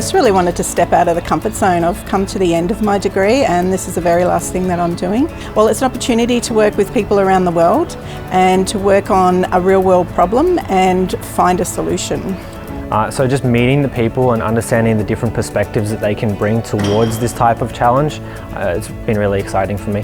just really wanted to step out of the comfort zone. I've come to the end of my degree and this is the very last thing that I'm doing. Well, it's an opportunity to work with people around the world and to work on a real world problem and find a solution. So just meeting the people and understanding the different perspectives that they can bring towards this type of challenge, it's been really exciting for me.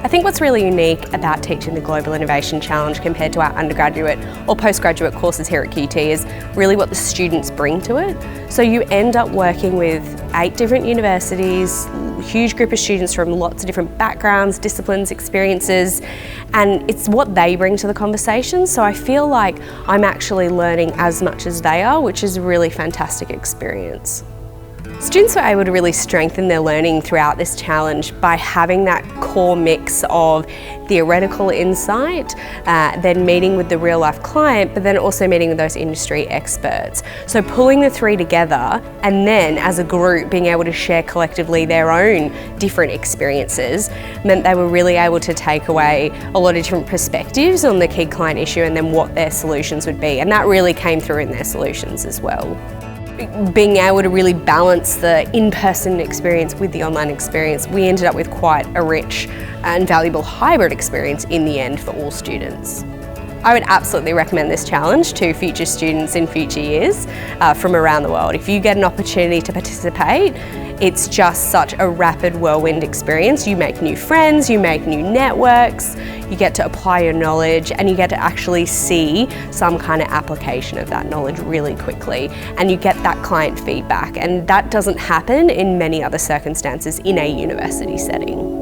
I think what's really unique about teaching the Global Innovation Challenge compared to our undergraduate or postgraduate courses here at QUT is really what the students bring to it. So you end up working with 8 different universities, a huge group of students from lots of different backgrounds, disciplines, experiences, and it's what they bring to the conversation. So I feel like I'm actually learning as much as they are, which is a really fantastic experience. Students were able to really strengthen their learning throughout this challenge by having that core mix of theoretical insight, then meeting with the real life client, but then also meeting with those industry experts. So pulling the 3 together and then as a group being able to share collectively their own different experiences meant they were really able to take away a lot of different perspectives on the key client issue and then what their solutions would be. And that really came through in their solutions as well. Being able to really balance the in-person experience with the online experience, we ended up with quite a rich and valuable hybrid experience in the end for all students. I would absolutely recommend this challenge to future students in future years from around the world. If you get an opportunity to participate, it's just such a rapid whirlwind experience. You make new friends, you make new networks, you get to apply your knowledge and you get to actually see some kind of application of that knowledge really quickly and you get that client feedback, and that doesn't happen in many other circumstances in a university setting.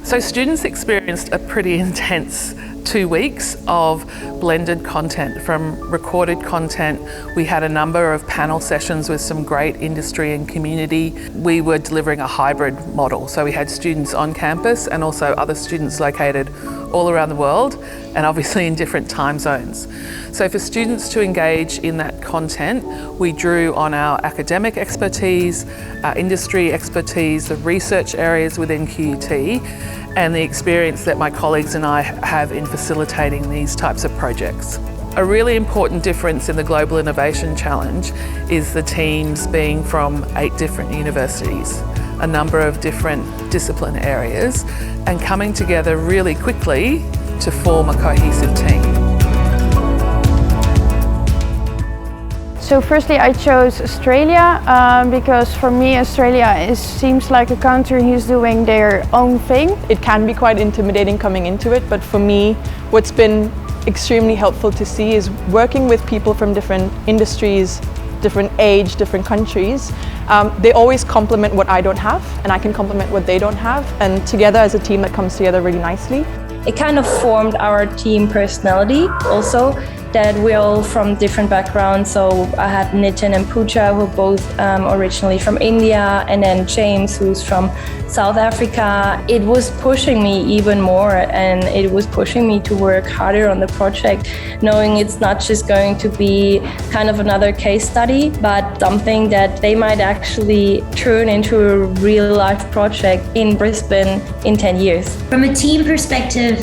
So students experienced a pretty intense 2 weeks of blended content. From recorded content, we had a number of panel sessions with some great industry and community. We were delivering a hybrid model, so we had students on campus and also other students located all around the world and obviously in different time zones. So for students to engage in that content, we drew on our academic expertise, our industry expertise, the research areas within QUT, and the experience that my colleagues and I have in facilitating these types of projects. A really important difference in the Global Innovation Challenge is the teams being from 8 different universities, a number of different discipline areas, and coming together really quickly to form a cohesive team. So firstly I chose Australia because for me Australia seems like a country who's doing their own thing. It can be quite intimidating coming into it, but for me what's been extremely helpful to see is working with people from different industries, different age, different countries. They always complement what I don't have and I can complement what they don't have, and together as a team that comes together really nicely. It kind of formed our team personality also, that we're all from different backgrounds. So I had Nitin and Pooja, who are both originally from India, and then James, who's from South Africa. It was pushing me even more, and it was pushing me to work harder on the project, knowing it's not just going to be kind of another case study, but something that they might actually turn into a real life project in Brisbane in 10 years. From a team perspective,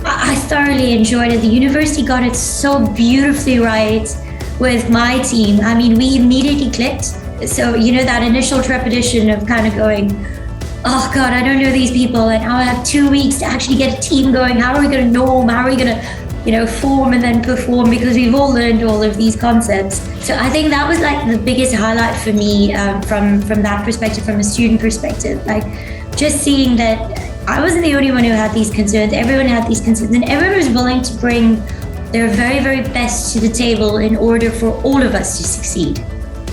I thoroughly enjoyed it. The university got it so beautifully right with my team. I mean, we immediately clicked. So, you know, that initial trepidation of kind of going, oh God, I don't know these people, and I'll have 2 weeks to actually get a team going. How are we going to norm? How are we going to, form and then perform? Because we've all learned all of these concepts. So I think that was like the biggest highlight for me from that perspective, from a student perspective. Like just seeing that I wasn't the only one who had these concerns. Everyone had these concerns, and everyone was willing to bring their very, very best to the table in order for all of us to succeed.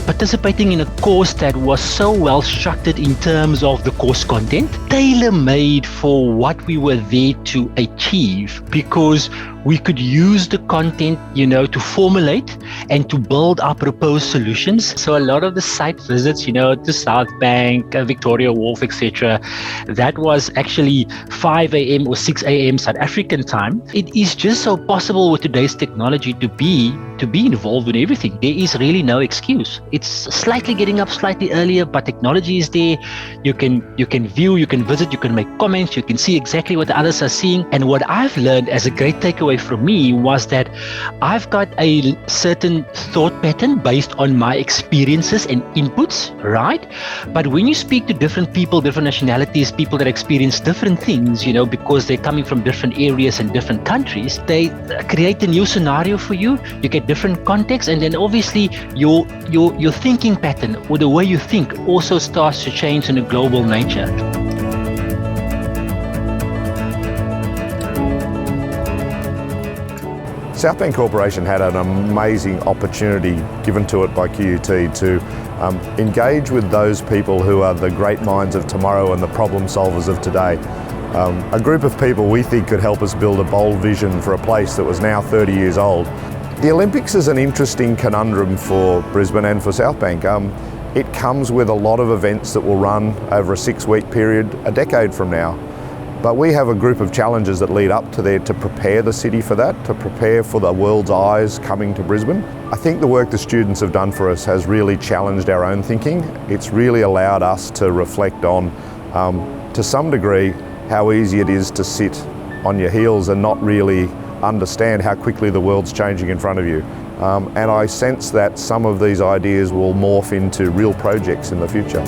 Participating in a course that was so well structured in terms of the course content, tailor-made for what we were there to achieve, because we could use the content, to formulate and to build our proposed solutions. So a lot of the site visits, to South Bank, Victoria Wharf, etc., that was actually 5 a.m. or 6 a.m. South African time. It is just so possible with today's technology to be involved in everything. There is really no excuse. It's slightly getting up slightly earlier, but technology is there. You can view, you can visit, you can make comments, you can see exactly what the others are seeing. And what I've learned as a great takeaway takeaway from me was that I've got a certain thought pattern based on my experiences and inputs, right? But when you speak to different people, different nationalities, people that experience different things, you know, because they're coming from different areas and different countries, they create a new scenario for you. You get different contexts, and then obviously your thinking pattern or the way you think also starts to change in a global nature. Southbank Corporation had an amazing opportunity given to it by QUT to engage with those people who are the great minds of tomorrow and the problem solvers of today. A group of people we think could help us build a bold vision for a place that was now 30 years old. The Olympics is an interesting conundrum for Brisbane and for Southbank. It comes with a lot of events that will run over a 6-week period a decade from now. But we have a group of challenges that lead up to there to prepare the city for that, to prepare for the world's eyes coming to Brisbane. I think the work the students have done for us has really challenged our own thinking. It's really allowed us to reflect on, to some degree, how easy it is to sit on your heels and not really understand how quickly the world's changing in front of you. And I sense that some of these ideas will morph into real projects in the future.